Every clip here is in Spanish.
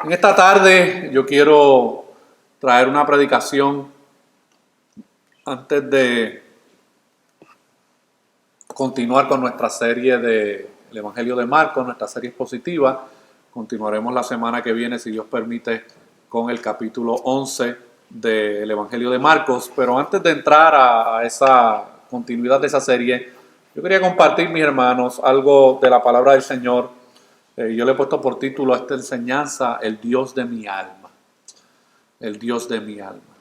En esta tarde yo quiero traer una predicación antes de continuar con nuestra serie del Evangelio de Marcos, nuestra serie expositiva. Continuaremos la semana que viene, si Dios permite, con el capítulo 11 del Evangelio de Marcos. Pero antes de entrar a esa continuidad de esa serie, yo quería compartir, mis hermanos, algo de la palabra del Señor. Yo le he puesto por título a esta enseñanza, El Dios de mi alma. El Dios de mi alma.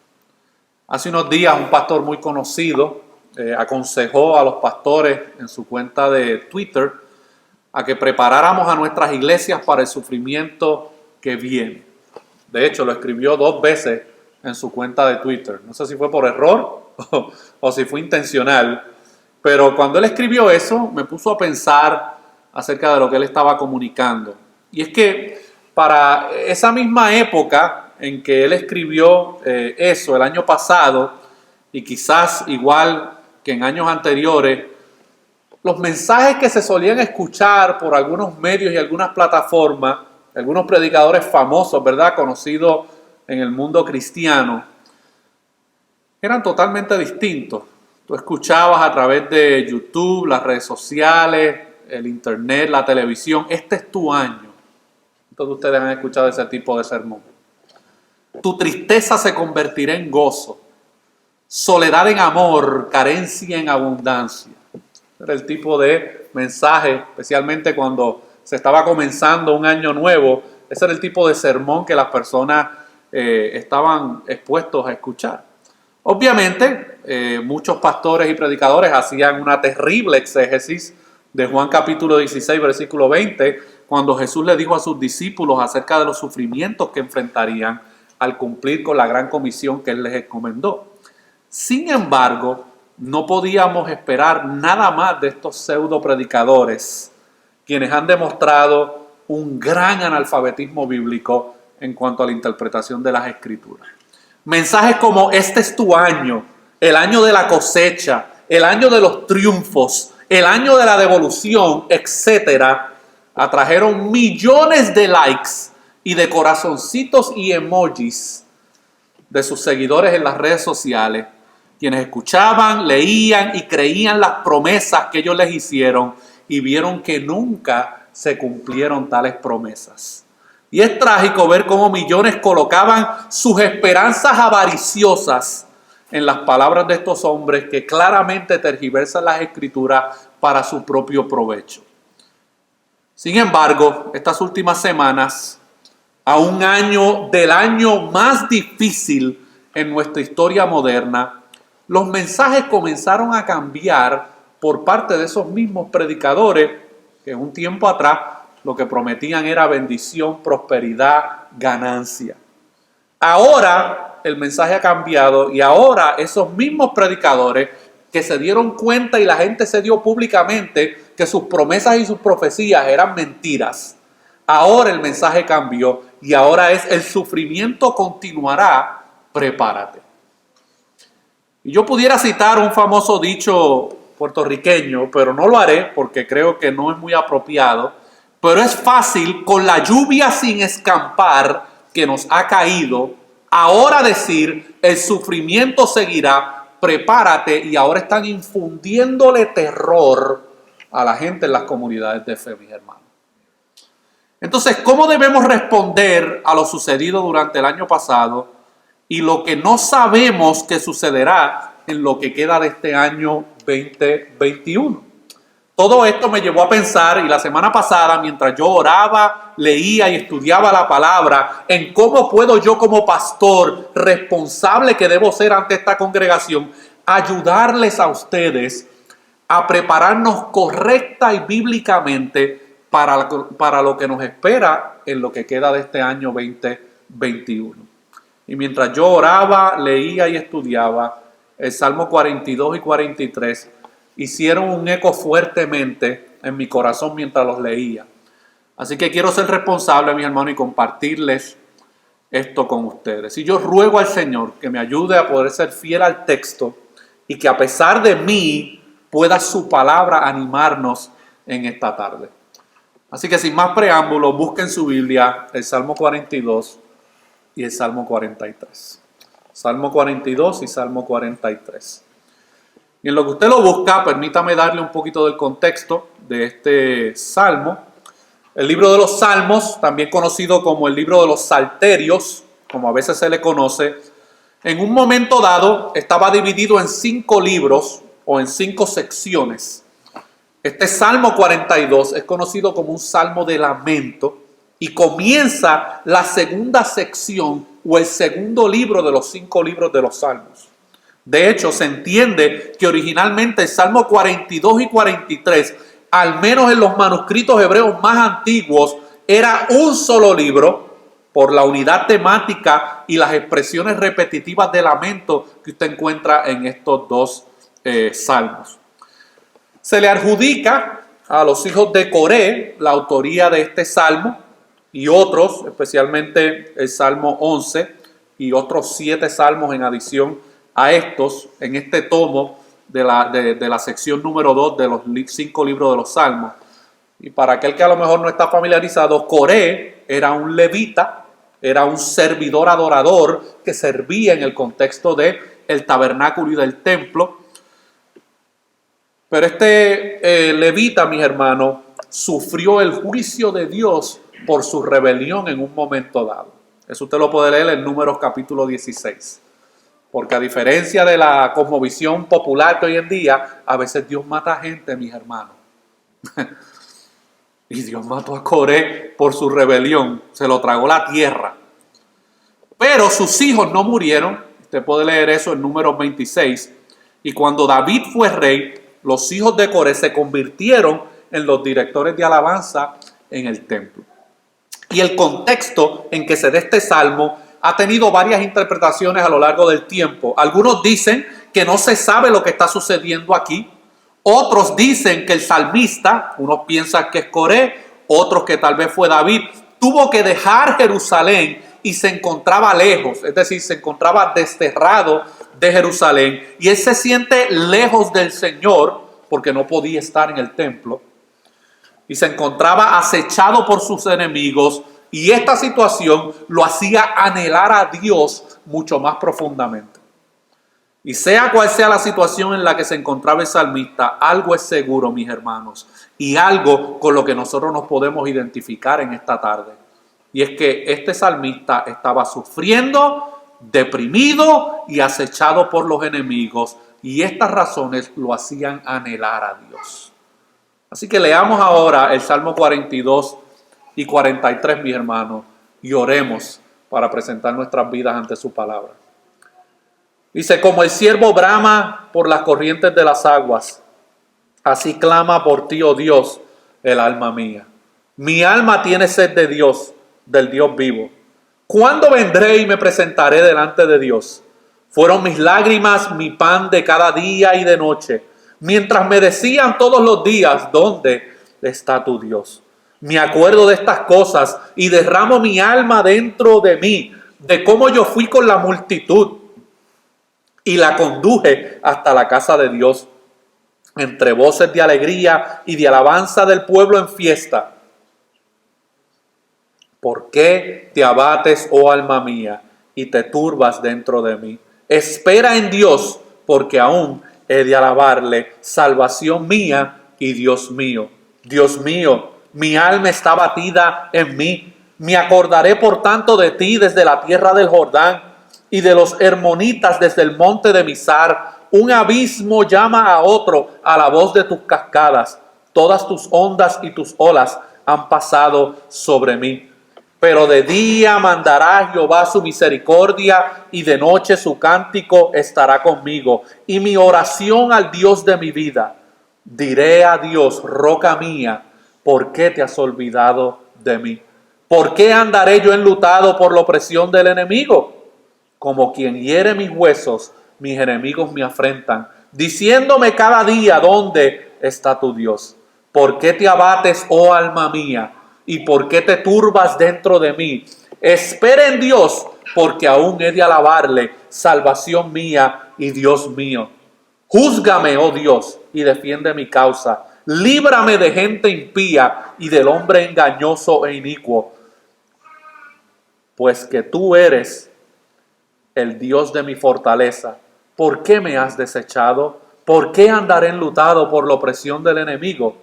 Hace unos días un pastor muy conocido aconsejó a los pastores en su cuenta de Twitter a que preparáramos a nuestras iglesias para el sufrimiento que viene. De hecho, lo escribió 2 veces en su cuenta de Twitter. No sé si fue por error o si fue intencional, pero cuando él escribió eso me puso a pensar acerca de lo que él estaba comunicando. Y es que para esa misma época en que él escribió eso, el año pasado, y quizás igual que en años anteriores, los mensajes que se solían escuchar por algunos medios y algunas plataformas, algunos predicadores famosos, ¿verdad?, conocidos en el mundo cristiano, eran totalmente distintos. Tú escuchabas a través de YouTube, las redes sociales, el internet, la televisión. Este es tu año. Todos ustedes han escuchado ese tipo de sermón. Tu tristeza se convertirá en gozo, soledad en amor, carencia en abundancia. Era el tipo de mensaje, especialmente cuando se estaba comenzando un año nuevo. Ese era el tipo de sermón que las personas estaban expuestos a escuchar. Obviamente, muchos pastores y predicadores hacían una terrible exégesis de Juan capítulo 16, versículo 20, cuando Jesús le dijo a sus discípulos acerca de los sufrimientos que enfrentarían al cumplir con la gran comisión que Él les encomendó. Sin embargo, no podíamos esperar nada más de estos pseudo predicadores, quienes han demostrado un gran analfabetismo bíblico en cuanto a la interpretación de las Escrituras. Mensajes como este es tu año, el año de la cosecha, el año de los triunfos, el año de la devolución, etcétera, atrajeron millones de likes y de corazoncitos y emojis de sus seguidores en las redes sociales, quienes escuchaban, leían y creían las promesas que ellos les hicieron y vieron que nunca se cumplieron tales promesas. Y es trágico ver cómo millones colocaban sus esperanzas avariciosas en las palabras de estos hombres que claramente tergiversan las Escrituras para su propio provecho. Sin embargo, estas últimas semanas, a un año del año más difícil en nuestra historia moderna, los mensajes comenzaron a cambiar por parte de esos mismos predicadores que un tiempo atrás lo que prometían era bendición, prosperidad, ganancia. Ahora el mensaje ha cambiado y ahora esos mismos predicadores que se dieron cuenta y la gente se dio públicamente que sus promesas y sus profecías eran mentiras. Ahora el mensaje cambió y ahora es el sufrimiento continuará, prepárate. Y yo pudiera citar un famoso dicho puertorriqueño, pero no lo haré porque creo que no es muy apropiado. Pero es fácil, con la lluvia sin escampar que nos ha caído, ahora decir, el sufrimiento seguirá, prepárate, y ahora están infundiéndole terror a la gente en las comunidades de fe, mis hermanos. Entonces, ¿cómo debemos responder a lo sucedido durante el año pasado y lo que no sabemos que sucederá en lo que queda de este año 2021? Todo esto me llevó a pensar, y la semana pasada, mientras yo oraba, leía y estudiaba la palabra, en cómo puedo yo como pastor responsable que debo ser ante esta congregación, ayudarles a ustedes a prepararnos correcta y bíblicamente para lo que nos espera en lo que queda de este año 2021. Y mientras yo oraba, leía y estudiaba, el Salmo 42 y 43 hicieron un eco fuertemente en mi corazón mientras los leía. Así que quiero ser responsable, mis hermanos, y compartirles esto con ustedes. Y yo ruego al Señor que me ayude a poder ser fiel al texto y que a pesar de mí pueda su palabra animarnos en esta tarde. Así que sin más preámbulos, busquen su Biblia el Salmo 42 y el Salmo 43. Salmo 42 y Salmo 43. Y en lo que usted lo busca, permítame darle un poquito del contexto de este salmo. El libro de los Salmos, también conocido como el libro de los Salterios, como a veces se le conoce, en un momento dado estaba dividido en 5 libros o en 5 secciones. Este Salmo 42 es conocido como un salmo de lamento y comienza la segunda sección o el segundo libro de los 5 libros de los Salmos. De hecho, se entiende que originalmente el Salmo 42 y 43, al menos en los manuscritos hebreos más antiguos, era un solo libro por la unidad temática y las expresiones repetitivas de lamento que usted encuentra en estos dos salmos. Se le adjudica a los hijos de Coré la autoría de este salmo y otros, especialmente el Salmo 11 y otros 7 salmos en adición a estos, en este tomo de la sección número 2 de los 5 libros de los Salmos. Y para aquel que a lo mejor no está familiarizado, Coré era un levita, era un servidor adorador que servía en el contexto del tabernáculo y del templo. Pero este levita, mis hermanos, sufrió el juicio de Dios por su rebelión en un momento dado. Eso usted lo puede leer en Números capítulo 16. Porque a diferencia de la cosmovisión popular que hoy en día, a veces Dios mata a gente, mis hermanos. Y Dios mató a Coré por su rebelión. Se lo tragó la tierra. Pero sus hijos no murieron. Usted puede leer eso en Números 26. Y cuando David fue rey, los hijos de Coré se convirtieron en los directores de alabanza en el templo. Y el contexto en que se da este salmo ha tenido varias interpretaciones a lo largo del tiempo. Algunos dicen que no se sabe lo que está sucediendo aquí. Otros dicen que el salmista, unos piensan que es Coré, otros que tal vez fue David, tuvo que dejar Jerusalén y se encontraba lejos, es decir, se encontraba desterrado de Jerusalén y él se siente lejos del Señor porque no podía estar en el templo y se encontraba acechado por sus enemigos y esta situación lo hacía anhelar a Dios mucho más profundamente. Y sea cual sea la situación en la que se encontraba el salmista, algo es seguro, mis hermanos, y algo con lo que nosotros nos podemos identificar en esta tarde. Y es que este salmista estaba sufriendo, deprimido y acechado por los enemigos, y estas razones lo hacían anhelar a Dios. Así que leamos ahora el Salmo 42 y 43, mis hermanos, y oremos para presentar nuestras vidas ante su palabra. Dice: como el ciervo brama por las corrientes de las aguas, así clama por ti, oh Dios, el alma mía. Mi alma tiene sed de Dios, del Dios vivo. ¿Cuándo vendré y me presentaré delante de Dios? Fueron mis lágrimas mi pan de cada día y de noche, mientras me decían todos los días: ¿dónde está tu Dios? Me acuerdo de estas cosas y derramo mi alma dentro de mí, de cómo yo fui con la multitud y la conduje hasta la casa de Dios, entre voces de alegría y de alabanza del pueblo en fiesta. ¿Por qué te abates, oh alma mía, y te turbas dentro de mí? Espera en Dios, porque aún he de alabarle, salvación mía y Dios mío. Dios mío, mi alma está batida en mí. Me acordaré por tanto de ti desde la tierra del Jordán y de los hermonitas desde el monte de Mizar. Un abismo llama a otro a la voz de tus cascadas. Todas tus ondas y tus olas han pasado sobre mí. Pero de día mandará Jehová su misericordia y de noche su cántico estará conmigo. Y mi oración al Dios de mi vida. Diré a Dios, roca mía, ¿por qué te has olvidado de mí? ¿Por qué andaré yo enlutado por la opresión del enemigo? Como quien hiere mis huesos, mis enemigos me afrentan, diciéndome cada día: ¿dónde está tu Dios? ¿Por qué te abates, oh alma mía? ¿Y por qué te turbas dentro de mí? Espera en Dios, porque aún he de alabarle, salvación mía y Dios mío. Júzgame, oh Dios, y defiende mi causa. Líbrame de gente impía y del hombre engañoso e inicuo, pues que tú eres el Dios de mi fortaleza. ¿Por qué me has desechado? ¿Por qué andaré enlutado por la opresión del enemigo?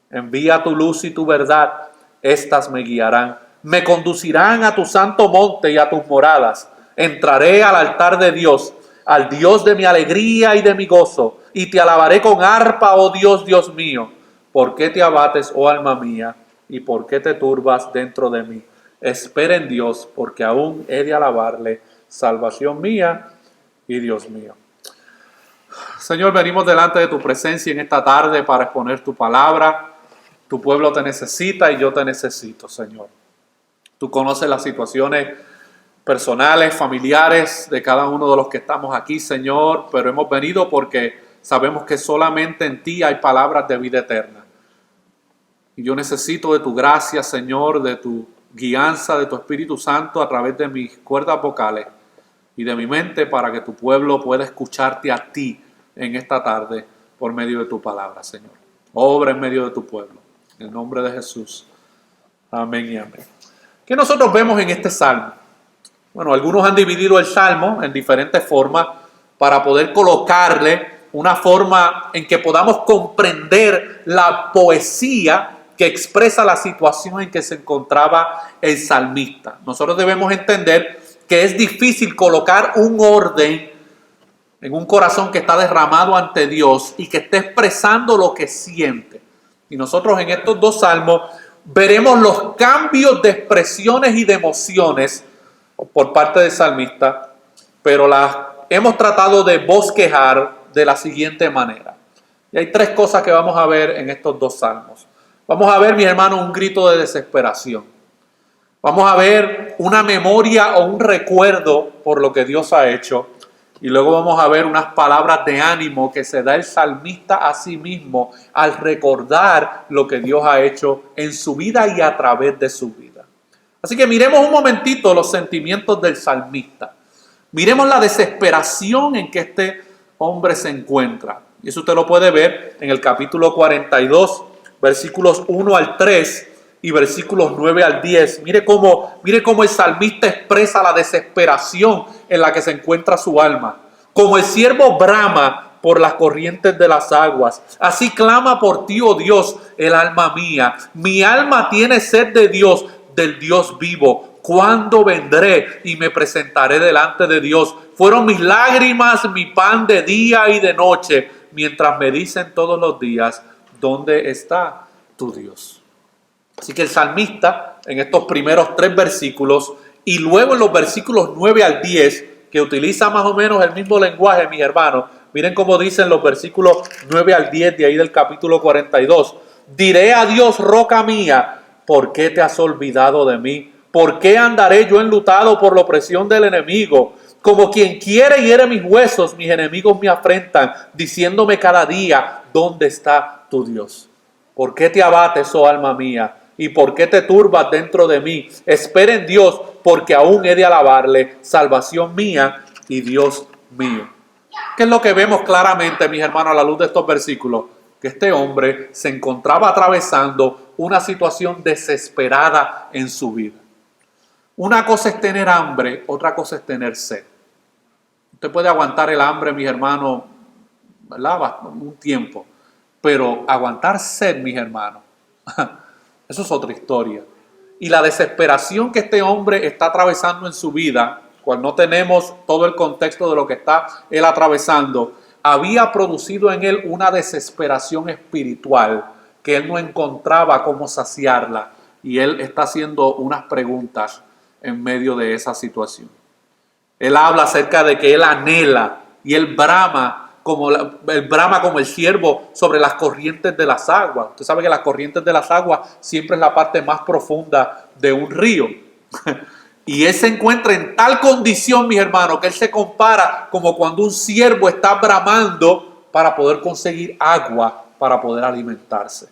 Envía tu luz y tu verdad, estas me guiarán. Me conducirán a tu santo monte y a tus moradas. Entraré al altar de Dios, al Dios de mi alegría y de mi gozo, y te alabaré con arpa, oh Dios, Dios mío. ¿Por qué te abates, oh alma mía, y por qué te turbas dentro de mí? Espera en Dios, porque aún he de alabarle, salvación mía y Dios mío. Señor, venimos delante de tu presencia en esta tarde para exponer tu palabra. Tu pueblo te necesita y yo te necesito, Señor. Tú conoces las situaciones personales, familiares de cada uno de los que estamos aquí, Señor, pero hemos venido porque sabemos que solamente en ti hay palabras de vida eterna. Y yo necesito de tu gracia, Señor, de tu guianza, de tu Espíritu Santo a través de mis cuerdas vocales y de mi mente para que tu pueblo pueda escucharte a ti en esta tarde por medio de tu palabra, Señor. Obra en medio de tu pueblo. En el nombre de Jesús. Amén y amén. ¿Qué nosotros vemos en este salmo? Bueno, algunos han dividido el salmo en diferentes formas para poder colocarle una forma en que podamos comprender la poesía que expresa la situación en que se encontraba el salmista. Nosotros debemos entender que es difícil colocar un orden en un corazón que está derramado ante Dios y que esté expresando lo que siente. Y nosotros en estos dos salmos veremos los cambios de expresiones y de emociones por parte del salmista, pero las hemos tratado de bosquejar de la siguiente manera. Y hay tres cosas que vamos a ver en estos dos salmos. Vamos a ver, mis hermanos, un grito de desesperación. Vamos a ver una memoria o un recuerdo por lo que Dios ha hecho. Y luego vamos a ver unas palabras de ánimo que se da el salmista a sí mismo al recordar lo que Dios ha hecho en su vida y a través de su vida. Así que miremos un momentito los sentimientos del salmista. Miremos la desesperación en que este hombre se encuentra. Y eso usted lo puede ver en el capítulo 42, versículos 1 al 3 y versículos 9 al 10. Mire cómo el salmista expresa la desesperación en la que se encuentra su alma. Como el ciervo brama por las corrientes de las aguas, así clama por ti, oh Dios, el alma mía. Mi alma tiene sed de Dios, del Dios vivo. ¿Cuándo vendré y me presentaré delante de Dios? Fueron mis lágrimas mi pan de día y de noche, mientras me dicen todos los días, ¿dónde está tu Dios? Así que el salmista, en estos primeros tres versículos, y luego en los versículos 9 al 10, que utiliza más o menos el mismo lenguaje, mis hermanos, miren cómo dicen los versículos 9 al 10 de ahí del capítulo 42. Diré a Dios, roca mía, ¿por qué te has olvidado de mí? ¿Por qué andaré yo enlutado por la opresión del enemigo? Como quien quiere hiere mis huesos, mis enemigos me afrentan, diciéndome cada día, ¿dónde está tu Dios? ¿Por qué te abates, oh alma mía? ¿Y por qué te turbas dentro de mí? Espera en Dios, porque aún he de alabarle, salvación mía y Dios mío. ¿Qué es lo que vemos claramente, mis hermanos, a la luz de estos versículos? Que este hombre se encontraba atravesando una situación desesperada en su vida. Una cosa es tener hambre, otra cosa es tener sed. Usted puede aguantar el hambre, mis hermanos, ¿verdad? Un tiempo. Pero aguantar sed, mis hermanos, eso es otra historia. Y la desesperación que este hombre está atravesando en su vida, cual no tenemos todo el contexto de lo que está él atravesando, había producido en él una desesperación espiritual que él no encontraba cómo saciarla. Y él está haciendo unas preguntas en medio de esa situación. Él habla acerca de que él anhela y él brama como el ciervo sobre las corrientes de las aguas. Usted sabe que las corrientes de las aguas siempre es la parte más profunda de un río. Y él se encuentra en tal condición, mis hermanos, que él se compara como cuando un ciervo está bramando para poder conseguir agua, para poder alimentarse.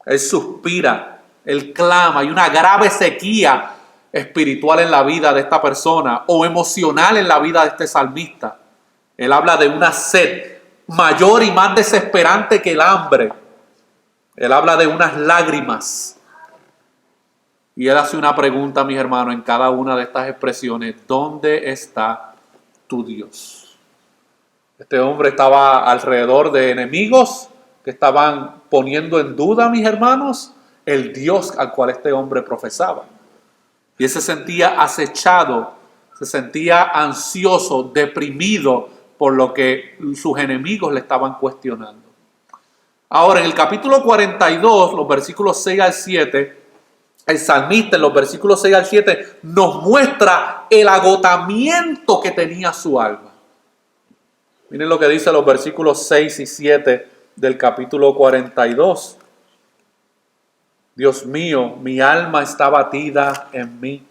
Él suspira, él clama, hay una grave sequía espiritual en la vida de esta persona o emocional en la vida de este salmista. Él habla de una sed mayor y más desesperante que el hambre. Él habla de unas lágrimas. Y él hace una pregunta, mis hermanos, en cada una de estas expresiones. ¿Dónde está tu Dios? Este hombre estaba alrededor de enemigos que estaban poniendo en duda, mis hermanos, el Dios al cual este hombre profesaba. Y él se sentía acechado, se sentía ansioso, deprimido por lo que sus enemigos le estaban cuestionando. Ahora, en el capítulo 42, los versículos 6 al 7, el salmista en los versículos 6 al 7 nos muestra el agotamiento que tenía su alma. Miren lo que dice los versículos 6 y 7 del capítulo 42. Dios mío, mi alma está batida en mí.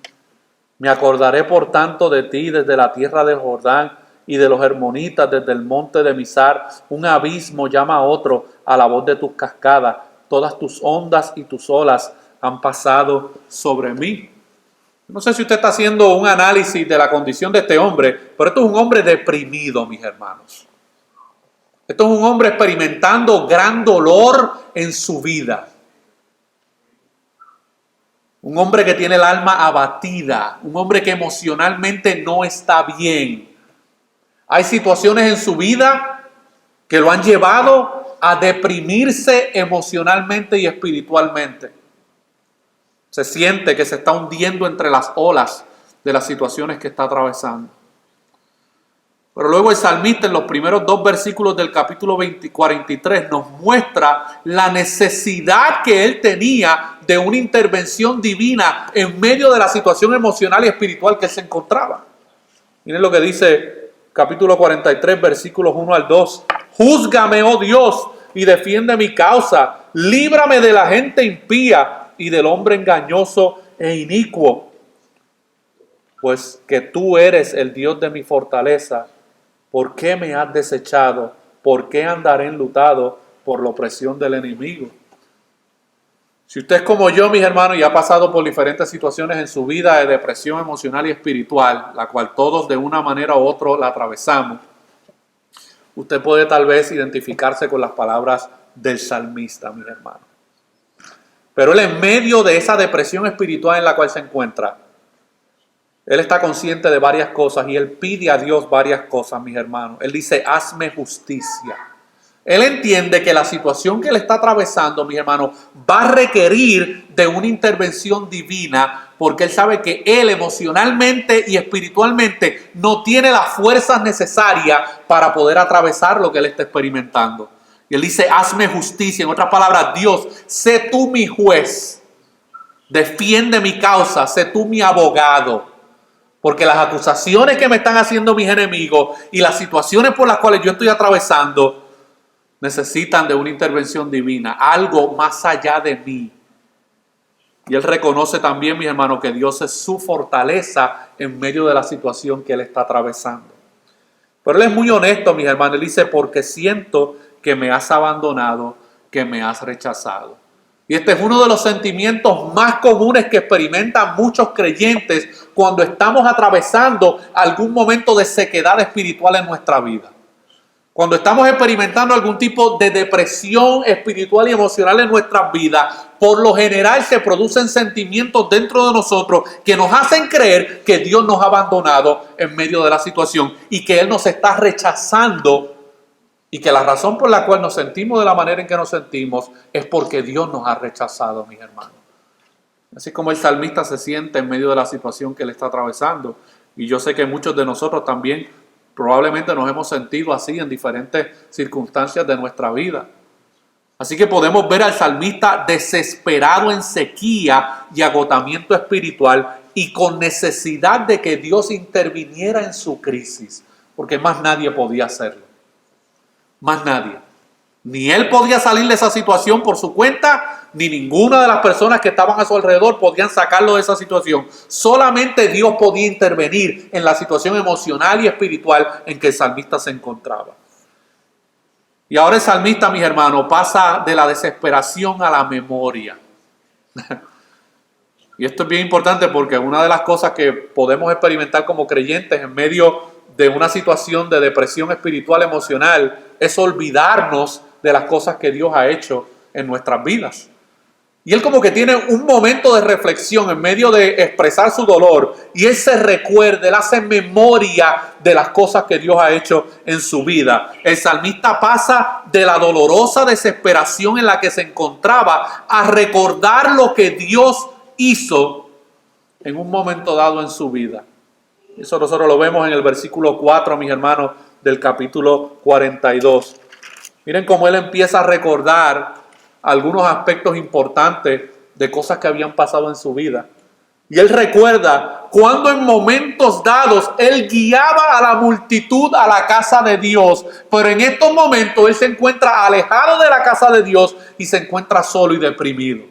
Me acordaré por tanto de ti desde la tierra del Jordán y de los hermonitas desde el monte de Mizar. Un abismo llama a otro a la voz de tus cascadas. Todas tus ondas y tus olas han pasado sobre mí. No sé si usted está haciendo un análisis de la condición de este hombre, pero esto es un hombre deprimido, mis hermanos. Esto es un hombre experimentando gran dolor en su vida. Un hombre que tiene el alma abatida, un hombre que emocionalmente no está bien. Hay situaciones en su vida que lo han llevado a deprimirse emocionalmente y espiritualmente. Se siente que se está hundiendo entre las olas de las situaciones que está atravesando. Pero luego el salmista en los primeros 2 versículos del capítulo 43 nos muestra la necesidad que él tenía de una intervención divina en medio de la situación emocional y espiritual que él se encontraba. Miren lo que dice capítulo 43, versículos 1 al 2. Júzgame, oh Dios, y defiende mi causa. Líbrame de la gente impía y del hombre engañoso e inicuo. Pues que tú eres el Dios de mi fortaleza. ¿Por qué me has desechado? ¿Por qué andaré enlutado por la opresión del enemigo? Si usted es como yo, mis hermanos, y ha pasado por diferentes situaciones en su vida de depresión emocional y espiritual, la cual todos de una manera u otra la atravesamos, usted puede tal vez identificarse con las palabras del salmista, mis hermanos. Pero él, en medio de esa depresión espiritual en la cual se encuentra, él está consciente de varias cosas y él pide a Dios varias cosas, mis hermanos. Él dice, hazme justicia. Él entiende que la situación que él está atravesando, mis hermanos, va a requerir de una intervención divina, porque él sabe que él emocionalmente y espiritualmente no tiene las fuerzas necesarias para poder atravesar lo que él está experimentando. Y él dice, hazme justicia. En otras palabras, Dios, sé tú mi juez. Defiende mi causa, sé tú mi abogado. Porque las acusaciones que me están haciendo mis enemigos y las situaciones por las cuales yo estoy atravesando necesitan de una intervención divina, algo más allá de mí. Y él reconoce también, mis hermanos, que Dios es su fortaleza en medio de la situación que él está atravesando. Pero él es muy honesto, mis hermanos. Él dice, porque siento que me has abandonado, que me has rechazado. Y este es uno de los sentimientos más comunes que experimentan muchos creyentes cuando estamos atravesando algún momento de sequedad espiritual en nuestra vida. Cuando estamos experimentando algún tipo de depresión espiritual y emocional en nuestras vidas, por lo general se producen sentimientos dentro de nosotros que nos hacen creer que Dios nos ha abandonado en medio de la situación y que Él nos está rechazando. Y que la razón por la cual nos sentimos de la manera en que nos sentimos es porque Dios nos ha rechazado, mis hermanos. Así como el salmista se siente en medio de la situación que él está atravesando. Y yo sé que muchos de nosotros también probablemente nos hemos sentido así en diferentes circunstancias de nuestra vida. Así que podemos ver al salmista desesperado en sequía y agotamiento espiritual y con necesidad de que Dios interviniera en su crisis, porque más nadie podía hacerlo. Más nadie. Ni él podía salir de esa situación por su cuenta, ni ninguna de las personas que estaban a su alrededor podían sacarlo de esa situación. Solamente Dios podía intervenir en la situación emocional y espiritual en que el salmista se encontraba. Y ahora el salmista, mis hermanos, pasa de la desesperación a la memoria. Y esto es bien importante porque una de las cosas que podemos experimentar como creyentes en medio de una situación de depresión espiritual emocional es olvidarnos de las cosas que Dios ha hecho en nuestras vidas. Y él como que tiene un momento de reflexión en medio de expresar su dolor, y él se recuerda, él hace memoria de las cosas que Dios ha hecho en su vida. El salmista pasa de la dolorosa desesperación en la que se encontraba a recordar lo que Dios hizo en un momento dado en su vida. Eso nosotros lo vemos en el versículo 4, mis hermanos, del capítulo 42. Miren cómo él empieza a recordar algunos aspectos importantes de cosas que habían pasado en su vida. Y él recuerda cuando en momentos dados él guiaba a la multitud a la casa de Dios, pero en estos momentos él se encuentra alejado de la casa de Dios y se encuentra solo y deprimido.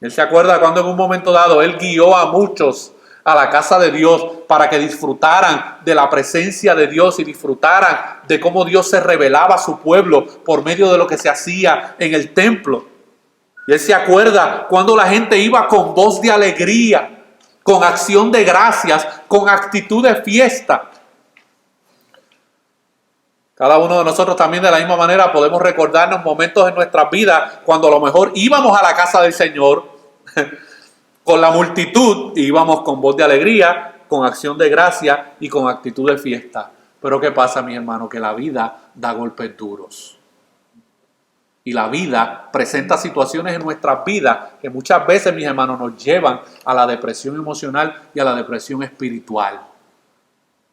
Él se acuerda cuando en un momento dado él guió a muchos a la casa de Dios para que disfrutaran de la presencia de Dios y disfrutaran de cómo Dios se revelaba a su pueblo por medio de lo que se hacía en el templo. Y él se acuerda cuando la gente iba con voz de alegría, con acción de gracias, con actitud de fiesta. Cada uno de nosotros también de la misma manera podemos recordarnos momentos en nuestras vidas cuando a lo mejor íbamos a la casa del Señor con la multitud y íbamos con voz de alegría, con acción de gracia y con actitud de fiesta. Pero ¿qué pasa, mis hermanos? Que la vida da golpes duros. Y la vida presenta situaciones en nuestras vidas que muchas veces, mis hermanos, nos llevan a la depresión emocional y a la depresión espiritual.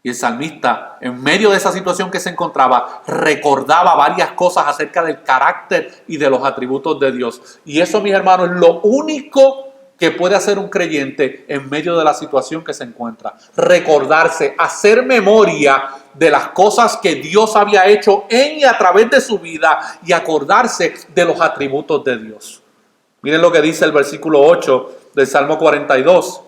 Y el salmista, en medio de esa situación que se encontraba, recordaba varias cosas acerca del carácter y de los atributos de Dios. Y eso, mis hermanos, es lo único que puede hacer un creyente en medio de la situación que se encuentra. Recordarse, hacer memoria de las cosas que Dios había hecho en y a través de su vida y acordarse de los atributos de Dios. Miren lo que dice el versículo 8 del Salmo 42.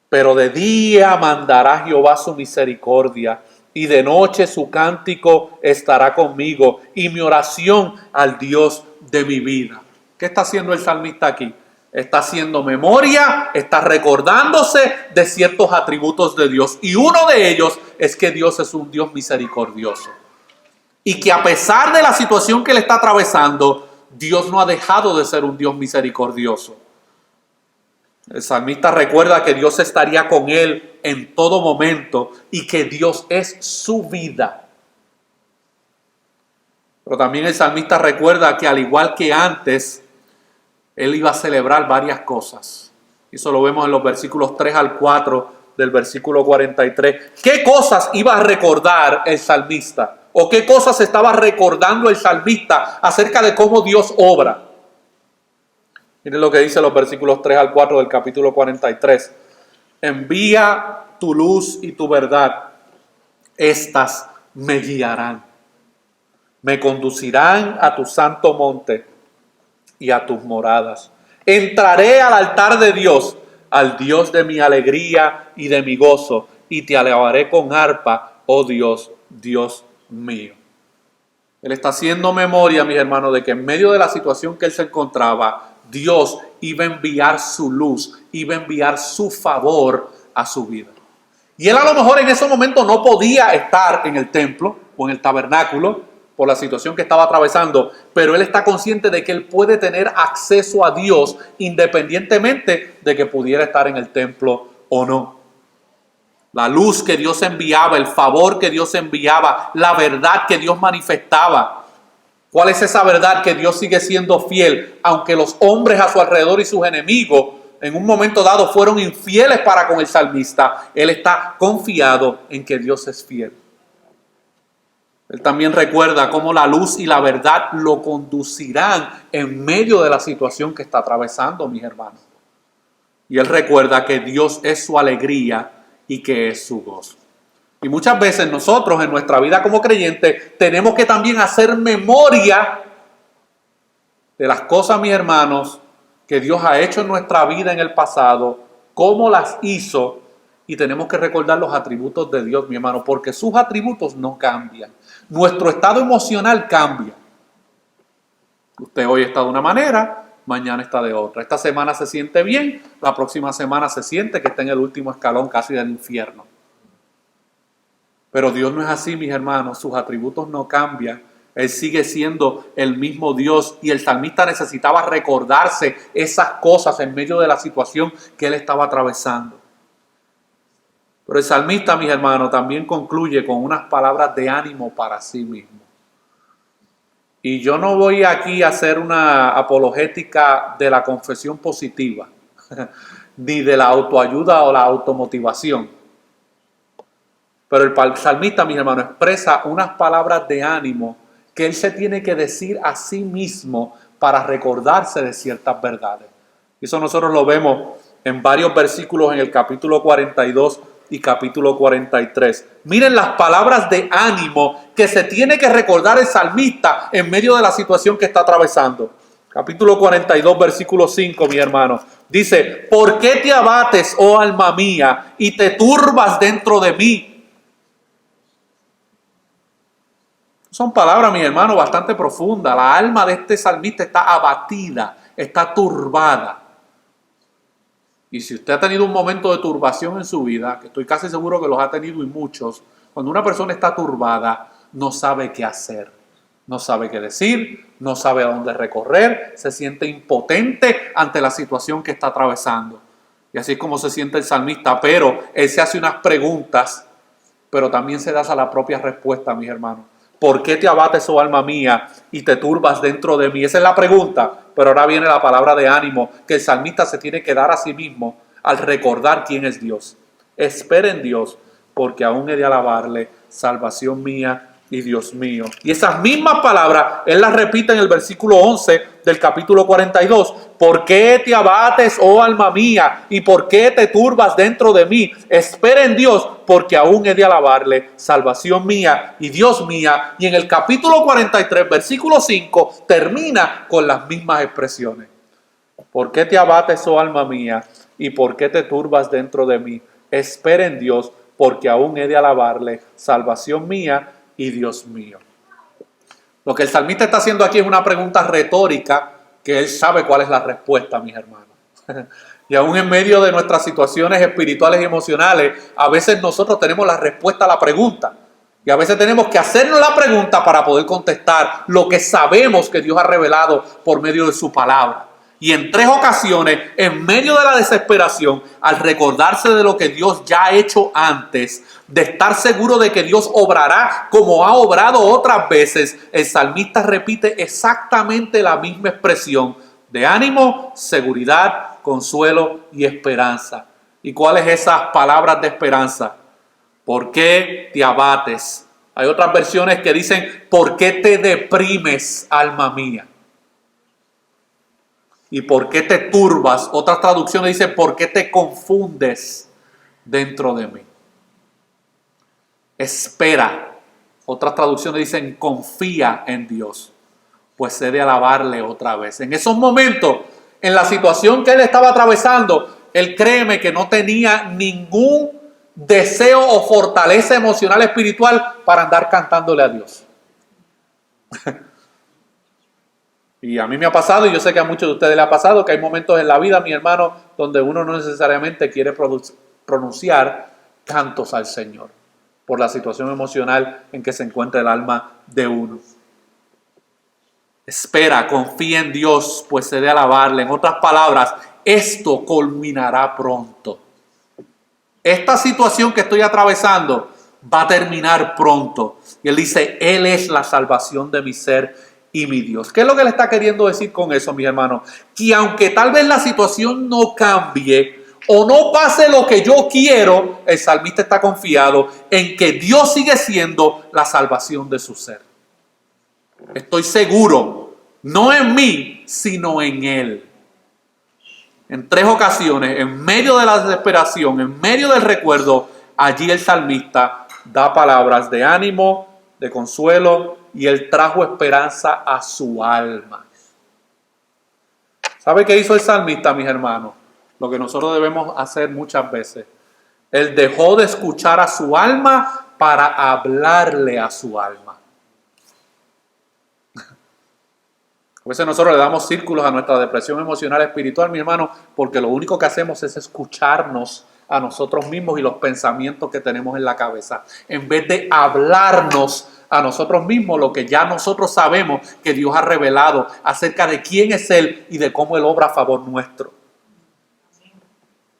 Pero de día mandará Jehová su misericordia, y de noche su cántico estará conmigo, y mi oración al Dios de mi vida. ¿Qué está haciendo el salmista aquí? Está haciendo memoria, está recordándose de ciertos atributos de Dios. Y uno de ellos es que Dios es un Dios misericordioso. Y que a pesar de la situación que él está atravesando, Dios no ha dejado de ser un Dios misericordioso. El salmista recuerda que Dios estaría con él en todo momento y que Dios es su vida. Pero también el salmista recuerda que al igual que antes, él iba a celebrar varias cosas. Eso lo vemos en los versículos 3 al 4 del versículo 43. ¿Qué cosas iba a recordar el salmista? ¿O qué cosas estaba recordando el salmista acerca de cómo Dios obra? Miren lo que dice los versículos 3 al 4 del capítulo 43. Envía tu luz y tu verdad. Estas me guiarán. Me conducirán a tu santo monte y a tus moradas. Entraré al altar de Dios, al Dios de mi alegría y de mi gozo, y te alabaré con arpa, oh Dios, Dios mío. Él está haciendo memoria, mis hermanos, de que en medio de la situación que él se encontraba, Dios iba a enviar su luz, iba a enviar su favor a su vida. Y él a lo mejor en ese momento no podía estar en el templo o en el tabernáculo por la situación que estaba atravesando, pero él está consciente de que él puede tener acceso a Dios independientemente de que pudiera estar en el templo o no. La luz que Dios enviaba, el favor que Dios enviaba, la verdad que Dios manifestaba. ¿Cuál es esa verdad? Que Dios sigue siendo fiel, aunque los hombres a su alrededor y sus enemigos en un momento dado fueron infieles para con el salmista. Él está confiado en que Dios es fiel. Él también recuerda cómo la luz y la verdad lo conducirán en medio de la situación que está atravesando, mis hermanos. Y él recuerda que Dios es su alegría y que es su gozo. Y muchas veces nosotros en nuestra vida como creyentes tenemos que también hacer memoria de las cosas, mis hermanos, que Dios ha hecho en nuestra vida en el pasado, cómo las hizo, y tenemos que recordar los atributos de Dios, mi hermano, porque sus atributos no cambian. Nuestro estado emocional cambia. Usted hoy está de una manera, mañana está de otra. Esta semana se siente bien, la próxima semana se siente que está en el último escalón casi del infierno. Pero Dios no es así, mis hermanos. Sus atributos no cambian. Él sigue siendo el mismo Dios. Y el salmista necesitaba recordarse esas cosas en medio de la situación que él estaba atravesando. Pero el salmista, mis hermanos, también concluye con unas palabras de ánimo para sí mismo. Y yo no voy aquí a hacer una apologética de la confesión positiva, ni de la autoayuda o la automotivación. Pero el salmista, mis hermanos, expresa unas palabras de ánimo que él se tiene que decir a sí mismo para recordarse de ciertas verdades. Y eso nosotros lo vemos en varios versículos en el capítulo 42 y capítulo 43. Miren las palabras de ánimo que se tiene que recordar el salmista en medio de la situación que está atravesando. Capítulo 42, versículo 5, mi hermano. Dice: ¿por qué te abates, oh alma mía, y te turbas dentro de mí? Son palabras, mis hermanos, bastante profundas. La alma de este salmista está abatida, está turbada. Y si usted ha tenido un momento de turbación en su vida, que estoy casi seguro que los ha tenido y muchos, cuando una persona está turbada, no sabe qué hacer, no sabe qué decir, no sabe a dónde recorrer, se siente impotente ante la situación que está atravesando. Y así es como se siente el salmista, pero él se hace unas preguntas, pero también se da a la propia respuesta, mis hermanos. ¿Por qué te abates, oh alma mía, y te turbas dentro de mí? Esa es la pregunta, pero ahora viene la palabra de ánimo que el salmista se tiene que dar a sí mismo al recordar quién es Dios. Espera en Dios, porque aún he de alabarle, salvación mía y Dios mío. Y esas mismas palabras, él las repite en el versículo 11 del capítulo 42. ¿Por qué te abates, oh alma mía? ¿Y por qué te turbas dentro de mí? Espera en Dios, porque aún he de alabarle, salvación mía y Dios mía. Y en el capítulo 43, versículo 5, termina con las mismas expresiones. ¿Por qué te abates, oh alma mía? ¿Y por qué te turbas dentro de mí? Espera en Dios, porque aún he de alabarle, salvación mía y Dios mío. Lo que el salmista está haciendo aquí es una pregunta retórica que él sabe cuál es la respuesta, mis hermanos. Y aún en medio de nuestras situaciones espirituales y emocionales, a veces nosotros tenemos la respuesta a la pregunta. Y a veces tenemos que hacernos la pregunta para poder contestar lo que sabemos que Dios ha revelado por medio de su palabra. Y en 3 ocasiones, en medio de la desesperación, al recordarse de lo que Dios ya ha hecho antes, de estar seguro de que Dios obrará como ha obrado otras veces, el salmista repite exactamente la misma expresión de ánimo, seguridad, consuelo y esperanza. ¿Y cuáles esas palabras de esperanza? ¿Por qué te abates? Hay otras versiones que dicen: ¿por qué te deprimes, alma mía? ¿Y por qué te turbas? Otras traducciones dicen: ¿por qué te confundes dentro de mí? Espera. Otras traducciones dicen: confía en Dios, pues he de alabarle otra vez. En esos momentos, en la situación que él estaba atravesando, él, créeme, que no tenía ningún deseo o fortaleza emocional espiritual para andar cantándole a Dios. Y a mí me ha pasado, y yo sé que a muchos de ustedes les ha pasado, que hay momentos en la vida, mi hermano, donde uno no necesariamente quiere pronunciar cantos al Señor por la situación emocional en que se encuentra el alma de uno. Espera, confía en Dios, pues he de alabarle. En otras palabras, esto culminará pronto. Esta situación que estoy atravesando va a terminar pronto. Y él dice: Él es la salvación de mi ser y mi Dios. ¿Qué es lo que le está queriendo decir con eso, mis hermanos? Que aunque tal vez la situación no cambie o no pase lo que yo quiero, el salmista está confiado en que Dios sigue siendo la salvación de su ser. Estoy seguro, no en mí, sino en Él. En 3 ocasiones, en medio de la desesperación, en medio del recuerdo, allí el salmista da palabras de ánimo, de consuelo, y él trajo esperanza a su alma. ¿Sabe qué hizo el salmista, mis hermanos? Lo que nosotros debemos hacer muchas veces. Él dejó de escuchar a su alma para hablarle a su alma. A veces nosotros le damos círculos a nuestra depresión emocional espiritual, mi hermano, porque lo único que hacemos es escucharnos a nosotros mismos y los pensamientos que tenemos en la cabeza, en vez de hablarnos a nosotros mismos lo que ya nosotros sabemos que Dios ha revelado acerca de quién es Él y de cómo Él obra a favor nuestro.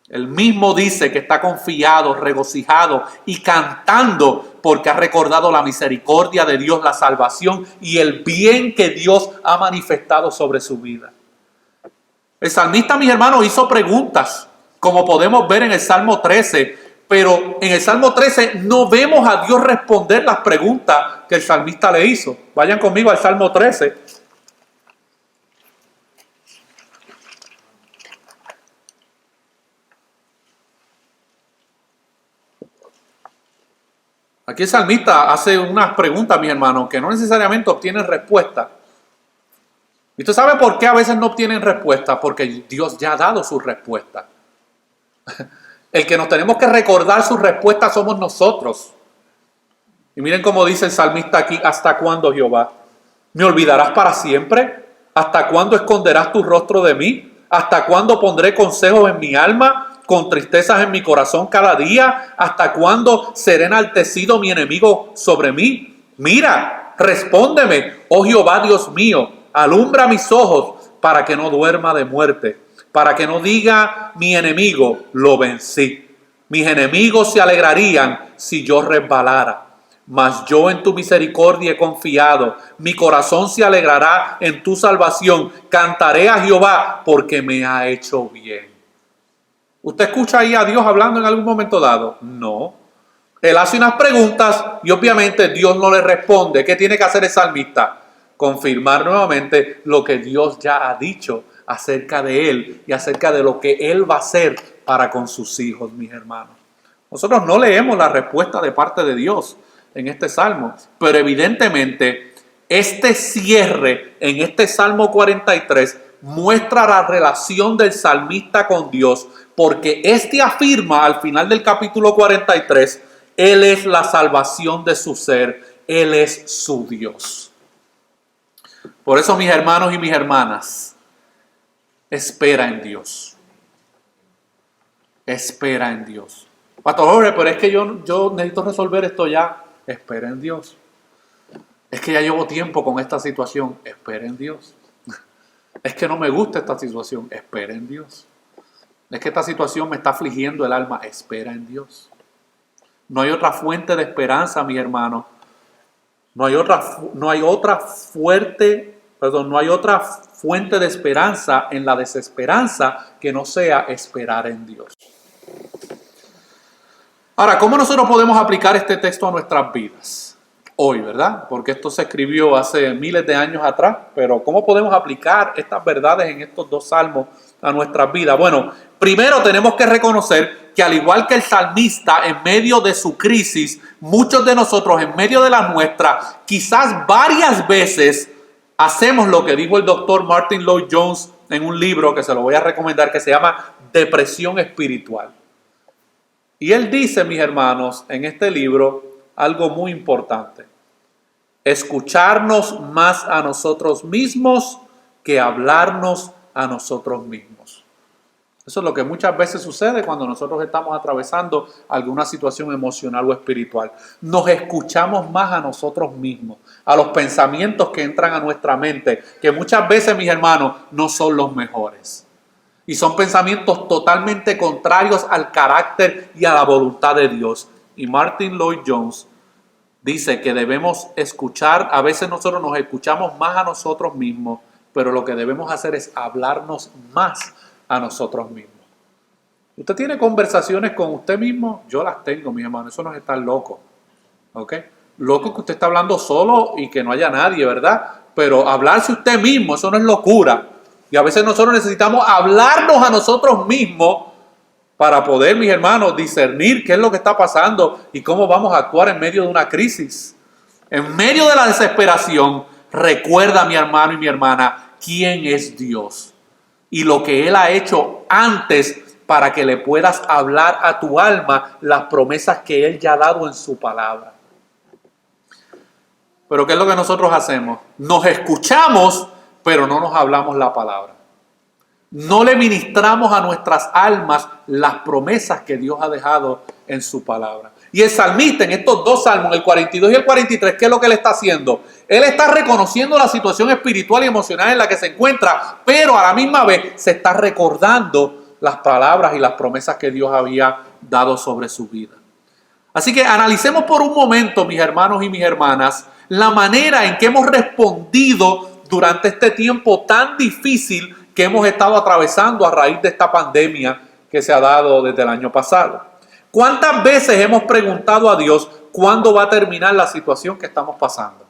Él mismo dice que está confiado, regocijado y cantando porque ha recordado la misericordia de Dios, la salvación y el bien que Dios ha manifestado sobre su vida. El salmista, mis hermanos, hizo preguntas, como podemos ver en el Salmo 13, pero en el Salmo 13 no vemos a Dios responder las preguntas que el salmista le hizo. Vayan conmigo al Salmo 13. Aquí el salmista hace unas preguntas, mis hermanos, que no necesariamente obtienen respuesta. ¿Y usted sabe por qué a veces no obtienen respuesta? Porque Dios ya ha dado su respuesta. El que nos tenemos que recordar su respuesta somos nosotros. Y miren cómo dice el salmista aquí: ¿hasta cuándo, Jehová? ¿Me olvidarás para siempre? ¿Hasta cuándo esconderás tu rostro de mí? ¿Hasta cuándo pondré consejos en mi alma, con tristezas en mi corazón cada día? ¿Hasta cuándo será enaltecido mi enemigo sobre mí? Mira, respóndeme, oh Jehová Dios mío, alumbra mis ojos para que no duerma de muerte, para que no diga mi enemigo, lo vencí. Mis enemigos se alegrarían si yo resbalara. Mas yo en tu misericordia he confiado. Mi corazón se alegrará en tu salvación. Cantaré a Jehová porque me ha hecho bien. ¿Usted escucha ahí a Dios hablando en algún momento dado? No. Él hace unas preguntas y obviamente Dios no le responde. ¿Qué tiene que hacer el salmista? Confirmar nuevamente lo que Dios ya ha dicho acerca de él y acerca de lo que él va a hacer para con sus hijos, mis hermanos. Nosotros no leemos la respuesta de parte de Dios en este salmo, pero evidentemente este cierre en este Salmo 43 muestra la relación del salmista con Dios, porque este afirma al final del capítulo 43, Él es la salvación de su ser, Él es su Dios. Por eso, mis hermanos y mis hermanas, espera en Dios. Espera en Dios. Pastor Jorge, pero es que yo necesito resolver esto ya. Espera en Dios. Es que ya llevo tiempo con esta situación. Espera en Dios. Es que no me gusta esta situación. Espera en Dios. Es que esta situación me está afligiendo el alma. Espera en Dios. No hay otra fuente de esperanza, mi hermano. No hay otra fuente de esperanza en la desesperanza que no sea esperar en Dios. Ahora, ¿cómo nosotros podemos aplicar este texto a nuestras vidas? Hoy, ¿verdad? Porque esto se escribió hace miles de años atrás, pero ¿cómo podemos aplicar estas verdades en estos dos salmos a nuestras vidas? Bueno, primero tenemos que reconocer que al igual que el salmista en medio de su crisis, muchos de nosotros en medio de la nuestra, quizás varias veces hacemos lo que dijo el doctor Martin Lloyd-Jones en un libro que se lo voy a recomendar, que se llama Depresión Espiritual. Y él dice, mis hermanos, en este libro algo muy importante: escucharnos más a nosotros mismos que hablarnos a nosotros mismos. Eso es lo que muchas veces sucede cuando nosotros estamos atravesando alguna situación emocional o espiritual. Nos escuchamos más a nosotros mismos, a los pensamientos que entran a nuestra mente, que muchas veces, mis hermanos, no son los mejores. Y son pensamientos totalmente contrarios al carácter y a la voluntad de Dios. Y Martin Lloyd-Jones dice que debemos escuchar, a veces nosotros nos escuchamos más a nosotros mismos, pero lo que debemos hacer es hablarnos más a nosotros mismos. ¿Usted tiene conversaciones con usted mismo? Yo las tengo, mis hermanos. Eso no es estar loco. ¿Ok? Loco que usted está hablando solo y que no haya nadie, ¿verdad? Pero hablarse usted mismo, eso no es locura. Y a veces nosotros necesitamos hablarnos a nosotros mismos para poder, mis hermanos, discernir qué es lo que está pasando y cómo vamos a actuar en medio de una crisis. En medio de la desesperación, recuerda, mi hermano y mi hermana, quién es Dios y lo que Él ha hecho antes para que le puedas hablar a tu alma las promesas que Él ya ha dado en su palabra. Pero ¿qué es lo que nosotros hacemos? Nos escuchamos, pero no nos hablamos la palabra. No le ministramos a nuestras almas las promesas que Dios ha dejado en su palabra. Y el salmista en estos dos salmos, el 42 y el 43, ¿qué es lo que él está haciendo? Él está reconociendo la situación espiritual y emocional en la que se encuentra, pero a la misma vez se está recordando las palabras y las promesas que Dios había dado sobre su vida. Así que analicemos por un momento, mis hermanos y mis hermanas, la manera en que hemos respondido durante este tiempo tan difícil que hemos estado atravesando a raíz de esta pandemia que se ha dado desde el año pasado. ¿Cuántas veces hemos preguntado a Dios cuándo va a terminar la situación que estamos pasando?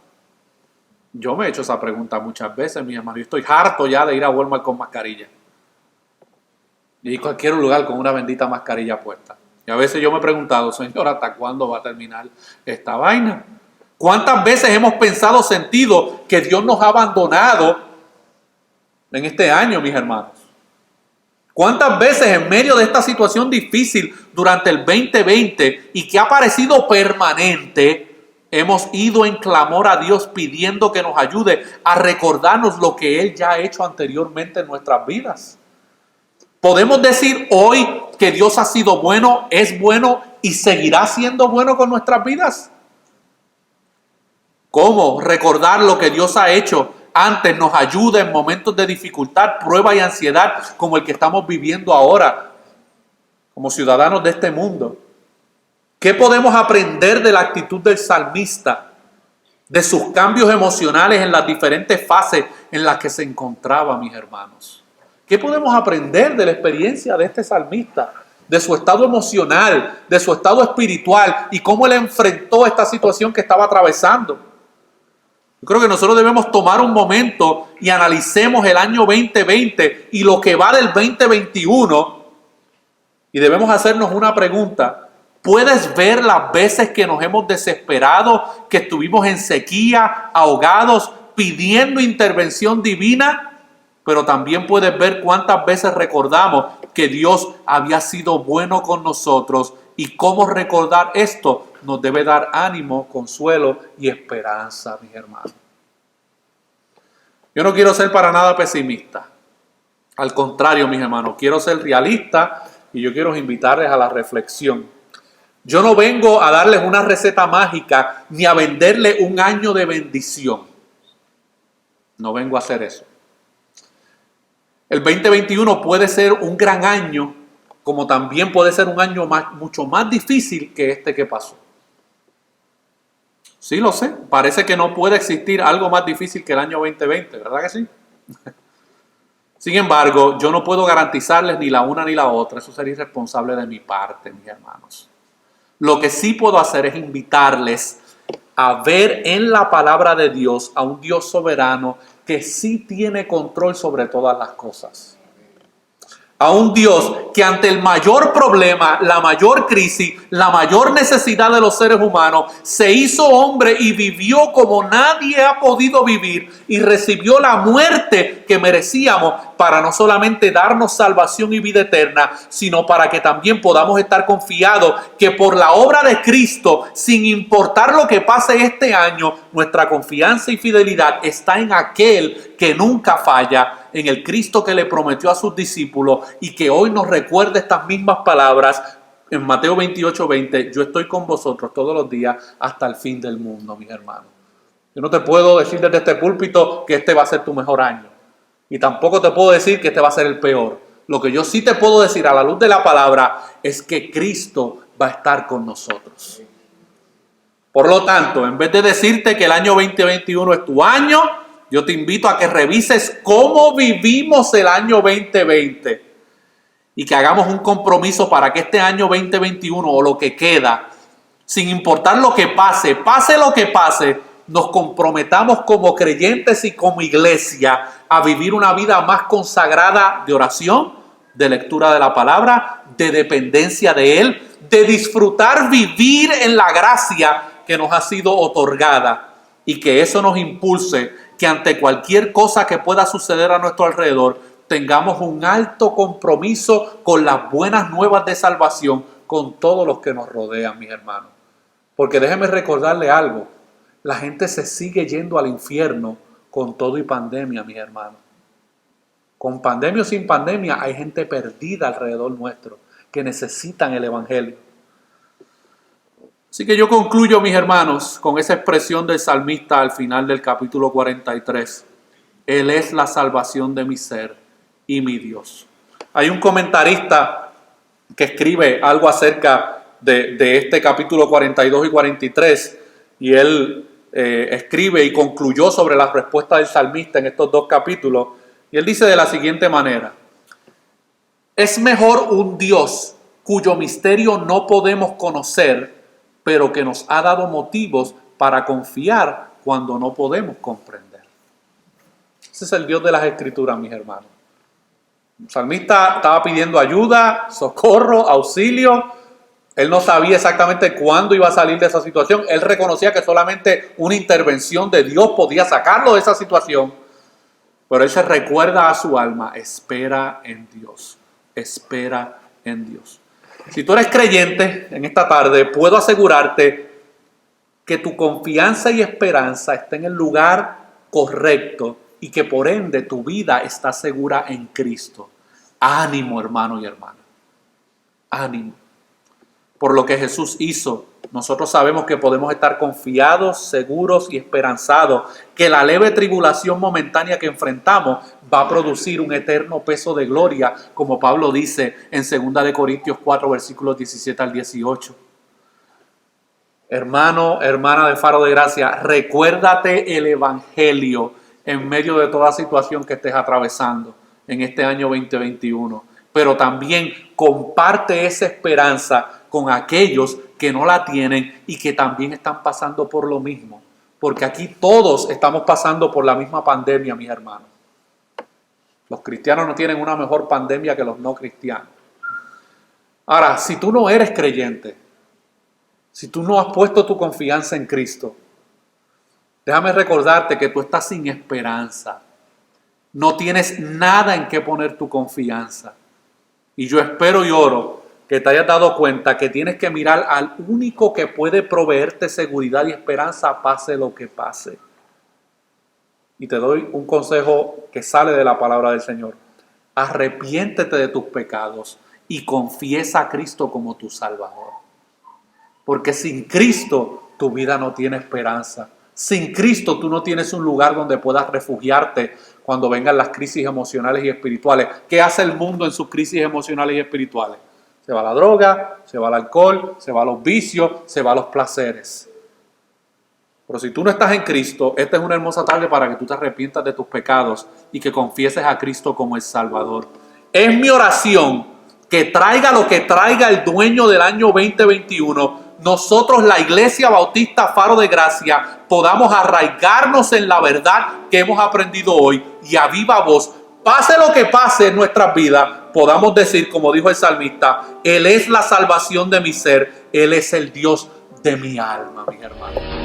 Yo me he hecho esa pregunta muchas veces, mi hermano. Yo estoy harto ya de ir a Walmart con mascarilla. Y ir a cualquier lugar con una bendita mascarilla puesta. Y a veces yo me he preguntado, Señor, ¿hasta cuándo va a terminar esta vaina? ¿Cuántas veces hemos pensado, sentido que Dios nos ha abandonado en este año, mis hermanos? ¿Cuántas veces en medio de esta situación difícil durante el 2020 y que ha parecido permanente, hemos ido en clamor a Dios pidiendo que nos ayude a recordarnos lo que Él ya ha hecho anteriormente en nuestras vidas? ¿Podemos decir hoy que Dios ha sido bueno, es bueno y seguirá siendo bueno con nuestras vidas? ¿Cómo recordar lo que Dios ha hecho antes nos ayuda en momentos de dificultad, prueba y ansiedad como el que estamos viviendo ahora como ciudadanos de este mundo? ¿Qué podemos aprender de la actitud del salmista, de sus cambios emocionales en las diferentes fases en las que se encontraba, mis hermanos? ¿Qué podemos aprender de la experiencia de este salmista, de su estado emocional, de su estado espiritual y cómo él enfrentó esta situación que estaba atravesando? Yo creo que nosotros debemos tomar un momento y analicemos el año 2020 y lo que va del 2021 y debemos hacernos una pregunta. ¿Puedes ver las veces que nos hemos desesperado, que estuvimos en sequía, ahogados, pidiendo intervención divina? Pero también puedes ver cuántas veces recordamos que Dios había sido bueno con nosotros y cómo recordar esto nos debe dar ánimo, consuelo y esperanza, mis hermanos. Yo no quiero ser para nada pesimista. Al contrario, mis hermanos, quiero ser realista y yo quiero invitarles a la reflexión. Yo no vengo a darles una receta mágica ni a venderles un año de bendición. No vengo a hacer eso. El 2021 puede ser un gran año, como también puede ser un año mucho más difícil que este que pasó. Sí, lo sé. Parece que no puede existir algo más difícil que el año 2020, ¿verdad que sí? Sin embargo, yo no puedo garantizarles ni la una ni la otra. Eso sería irresponsable de mi parte, mis hermanos. Lo que sí puedo hacer es invitarles a ver en la palabra de Dios a un Dios soberano que sí tiene control sobre todas las cosas. A un Dios que ante el mayor problema, la mayor crisis, la mayor necesidad de los seres humanos, se hizo hombre y vivió como nadie ha podido vivir y recibió la muerte que merecíamos para no solamente darnos salvación y vida eterna, sino para que también podamos estar confiados que por la obra de Cristo, sin importar lo que pase este año, nuestra confianza y fidelidad está en aquel que nunca falla, en el Cristo que le prometió a sus discípulos y que hoy nos recuerda estas mismas palabras en Mateo 28:20, yo estoy con vosotros todos los días hasta el fin del mundo, mis hermanos. Yo no te puedo decir desde este púlpito que este va a ser tu mejor año y tampoco te puedo decir que este va a ser el peor. Lo que yo sí te puedo decir a la luz de la palabra es que Cristo va a estar con nosotros. Por lo tanto, en vez de decirte que el año 2021 es tu año, yo te invito a que revises cómo vivimos el año 2020 y que hagamos un compromiso para que este año 2021 o lo que queda, sin importar lo que pase, pase lo que pase, nos comprometamos como creyentes y como iglesia a vivir una vida más consagrada de oración, de lectura de la palabra, de dependencia de Él, de disfrutar vivir en la gracia que nos ha sido otorgada y que eso nos impulse que ante cualquier cosa que pueda suceder a nuestro alrededor, tengamos un alto compromiso con las buenas nuevas de salvación con todos los que nos rodean, mis hermanos. Porque déjenme recordarle algo, la gente se sigue yendo al infierno con todo y pandemia, mis hermanos. Con pandemia o sin pandemia, hay gente perdida alrededor nuestro que necesitan el Evangelio. Así que yo concluyo, mis hermanos, con esa expresión del salmista al final del capítulo 43. Él es la salvación de mi ser y mi Dios. Hay un comentarista que escribe algo acerca de este capítulo 42 y 43, y él escribe y concluyó sobre la respuesta del salmista en estos dos capítulos, y él dice de la siguiente manera: es mejor un Dios cuyo misterio no podemos conocer, pero que nos ha dado motivos para confiar cuando no podemos comprender. Ese es el Dios de las Escrituras, mis hermanos. El salmista estaba pidiendo ayuda, socorro, auxilio. Él no sabía exactamente cuándo iba a salir de esa situación. Él reconocía que solamente una intervención de Dios podía sacarlo de esa situación. Pero él se recuerda a su alma: espera en Dios, espera en Dios. Si tú eres creyente en esta tarde, puedo asegurarte que tu confianza y esperanza está en el lugar correcto y que por ende tu vida está segura en Cristo. Ánimo, hermano y hermana. Ánimo. Por lo que Jesús hizo, nosotros sabemos que podemos estar confiados, seguros y esperanzados que la leve tribulación momentánea que enfrentamos va a producir un eterno peso de gloria, como Pablo dice en 2 Corintios 4, versículos 17 al 18. Hermano, hermana de Faro de Gracia, recuérdate el Evangelio en medio de toda situación que estés atravesando en este año 2021. Pero también comparte esa esperanza con aquellos que no la tienen y que también están pasando por lo mismo. Porque aquí todos estamos pasando por la misma pandemia, mis hermanos. Los cristianos no tienen una mejor pandemia que los no cristianos. Ahora, si tú no eres creyente, si tú no has puesto tu confianza en Cristo, déjame recordarte que tú estás sin esperanza. No tienes nada en qué poner tu confianza. Y yo espero y oro que te hayas dado cuenta que tienes que mirar al único que puede proveerte seguridad y esperanza, pase lo que pase. Y te doy un consejo que sale de la palabra del Señor. Arrepiéntete de tus pecados y confiesa a Cristo como tu Salvador. Porque sin Cristo tu vida no tiene esperanza. Sin Cristo tú no tienes un lugar donde puedas refugiarte cuando vengan las crisis emocionales y espirituales. ¿Qué hace el mundo en sus crisis emocionales y espirituales? Se va a la droga, se va al alcohol, se va a los vicios, se va a los placeres. Pero si tú no estás en Cristo, esta es una hermosa tarde para que tú te arrepientas de tus pecados y que confieses a Cristo como el Salvador. Es mi oración que traiga lo que traiga el dueño del año 2021, nosotros, la Iglesia Bautista Faro de Gracia, podamos arraigarnos en la verdad que hemos aprendido hoy y a viva voz, pase lo que pase en nuestras vidas, podamos decir, como dijo el salmista: Él es la salvación de mi ser, Él es el Dios de mi alma, mis hermanos.